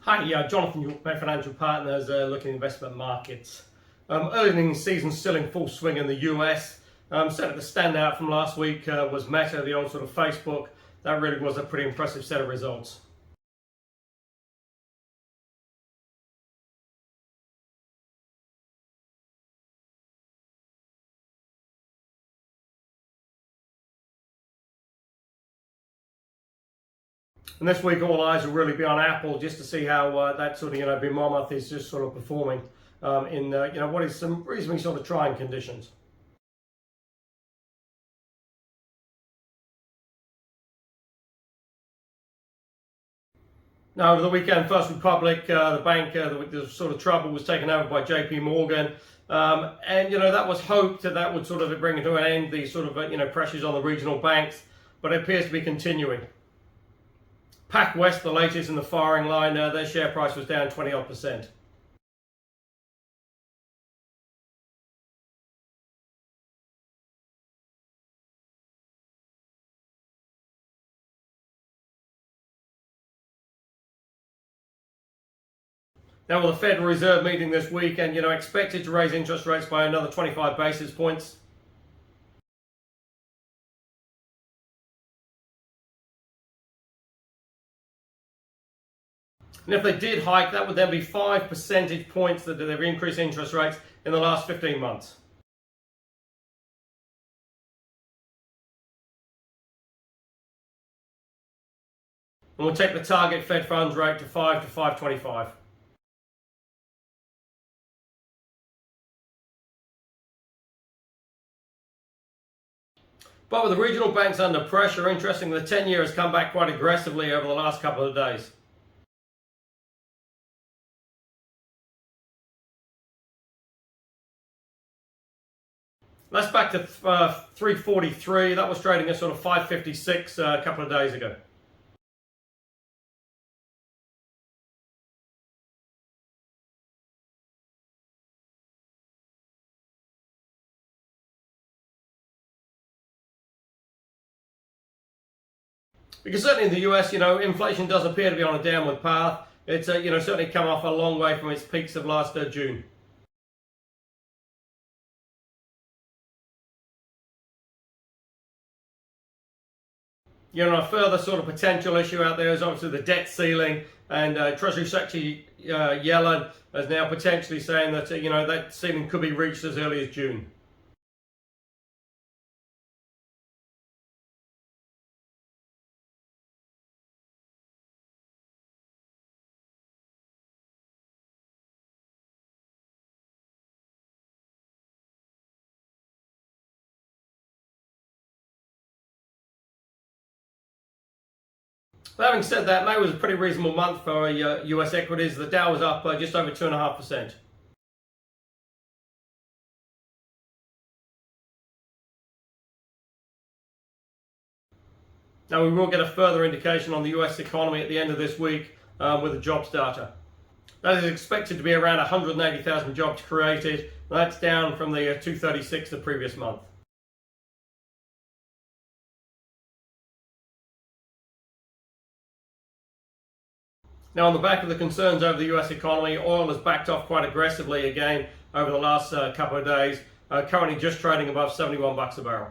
Hi, Jonathan York, my financial partners, looking at investment markets. Earnings season still in full swing in the US. Certainly the standout from last week was Meta, the old sort of Facebook. That really was a pretty impressive set of results. And this week, all eyes will really be on Apple, just to see how that sort of behemoth is just sort of performing in what is some reasonably sort of trying conditions. Now, over the weekend, First Republic, the bank, the sort of trouble was taken over by JP Morgan. And that was hoped that would sort of bring to an end the sort of pressures on the regional banks, but it appears to be continuing. PacWest, the latest in the firing line, their share price was down 20-odd%. Now, with the Federal Reserve meeting this week and expected to raise interest rates by another 25 basis points. And if they did hike, that would then be 5 percentage points that they've increased interest rates in the last 15 months. And we'll take the target Fed funds rate to 5 to 5.25. But with the regional banks under pressure, interestingly, the 10-year has come back quite aggressively over the last couple of days. That's back to 343. That was trading at sort of 556 a couple of days ago. Because certainly in the US, inflation does appear to be on a downward path. It's certainly come off a long way from its peaks of last June. A further sort of potential issue out there is obviously the debt ceiling, and Treasury Secretary Yellen is now potentially saying that that ceiling could be reached as early as June. But having said that, May was a pretty reasonable month for US equities. The Dow was up just over 2.5%. Now, we will get a further indication on the US economy at the end of this week with the jobs data. That is expected to be around 180,000 jobs created. That's down from the 236 the previous month. Now, on the back of the concerns over the US economy, oil has backed off quite aggressively again over the last couple of days, currently just trading above $71 a barrel.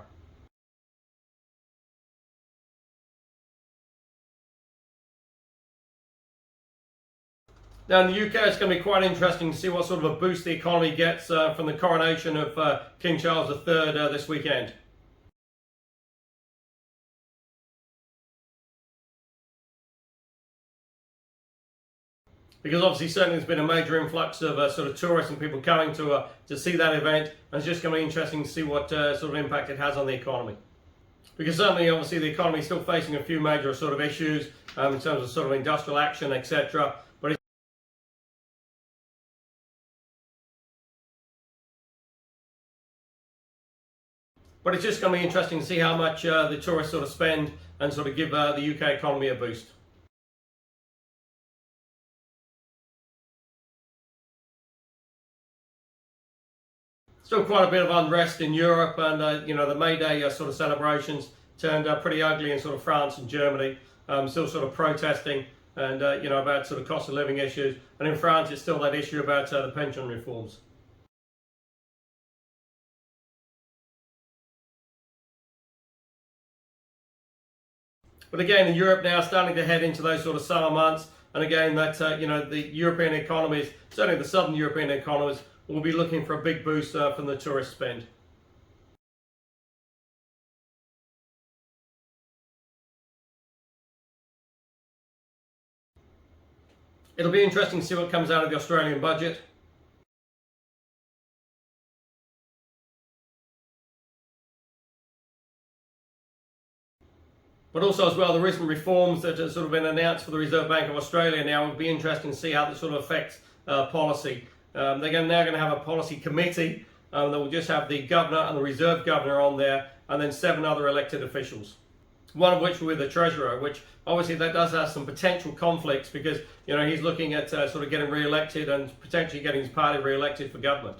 Now, in the UK, it's going to be quite interesting to see what sort of a boost the economy gets from the coronation of King Charles III this weekend. Because obviously, certainly there's been a major influx of sort of tourists and people coming to see that event, and it's just going to be interesting to see what sort of impact it has on the economy. Because certainly, obviously, the economy is still facing a few major sort of issues in terms of sort of industrial action, etc. But it's just going to be interesting to see how much the tourists sort of spend and sort of give the UK economy a boost. Still quite a bit of unrest in Europe, and the May Day sort of celebrations turned pretty ugly in sort of France and Germany. Still sort of protesting, and about sort of cost of living issues. And in France, it's still that issue about the pension reforms. But again, in Europe now starting to head into those sort of summer months, and again that the European economies, certainly the southern European economies, will be looking for a big boost from the tourist spend. It'll be interesting to see what comes out of the Australian budget. But also as well, the recent reforms that have sort of been announced for the Reserve Bank of Australia now would be interesting to see how this sort of affects policy. They're now going to have a policy committee that will just have the governor and the Reserve Governor on there, and then 7 other elected officials. One of which will be the Treasurer, which obviously that does have some potential conflicts because he's looking at sort of getting re-elected and potentially getting his party re-elected for government.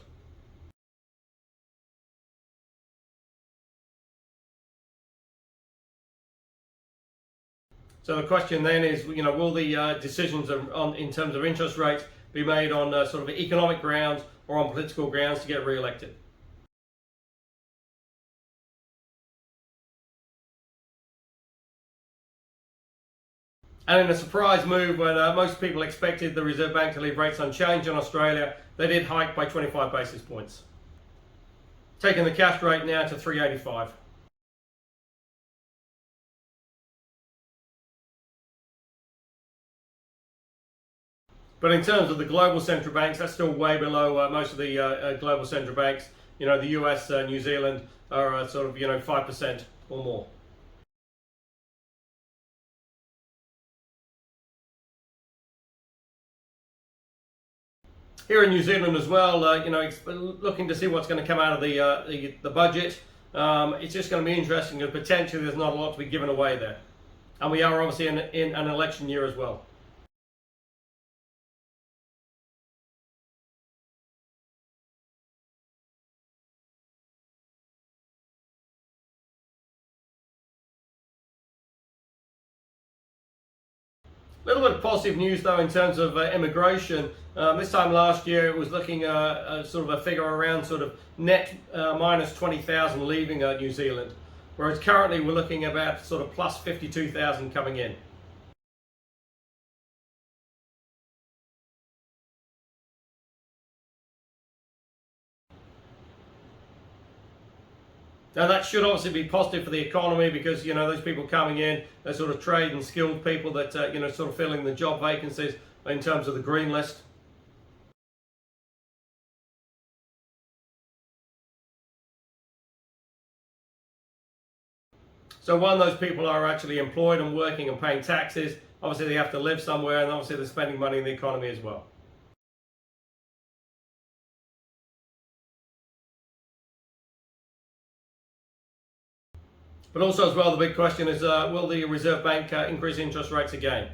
So the question then is, will the decisions in terms of interest rates be made on sort of economic grounds or on political grounds to get re-elected? And in a surprise move when most people expected the Reserve Bank to leave rates unchanged in Australia, they did hike by 25 basis points, taking the cash rate now to 3.85. But in terms of the global central banks, that's still way below most of the global central banks. The US, New Zealand are sort of 5% or more. Here in New Zealand as well, looking to see what's going to come out of the budget. It's just going to be interesting because potentially there's not a lot to be given away there, and we are obviously in an election year as well. A little bit of positive news though in terms of immigration. This time last year it was looking sort of a figure around sort of net minus 20,000 leaving New Zealand, whereas currently we're looking about sort of plus 52,000 coming in. Now that should obviously be positive for the economy because those people coming in, they're sort of trade and skilled people that sort of filling the job vacancies in terms of the green list. So when those people are actually employed and working and paying taxes, obviously they have to live somewhere, and obviously they're spending money in the economy as well. But also as well, the big question is, will the Reserve Bank increase interest rates again?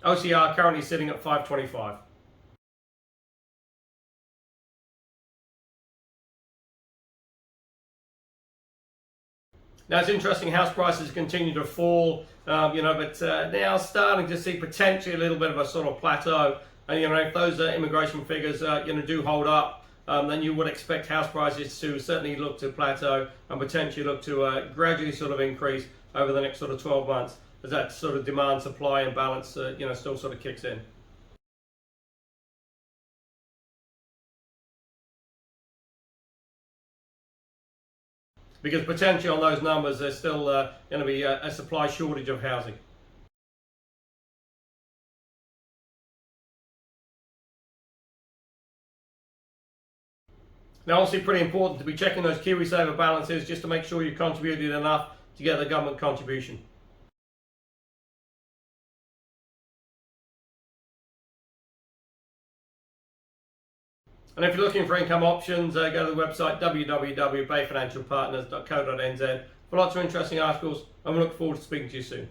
OCR currently sitting at 525. Now it's interesting, house prices continue to fall, but now starting to see potentially a little bit of a sort of plateau. And if those immigration figures do hold up, then you would expect house prices to certainly look to plateau and potentially look to gradually sort of increase over the next sort of 12 months as that sort of demand supply imbalance still sort of kicks in. Because potentially on those numbers there's still going to be a supply shortage of housing. Now obviously pretty important to be checking those KiwiSaver balances just to make sure you contributed enough to get the government contribution. And if you're looking for income options, go to the website www.bayfinancialpartners.co.nz for lots of interesting articles, and we look forward to speaking to you soon.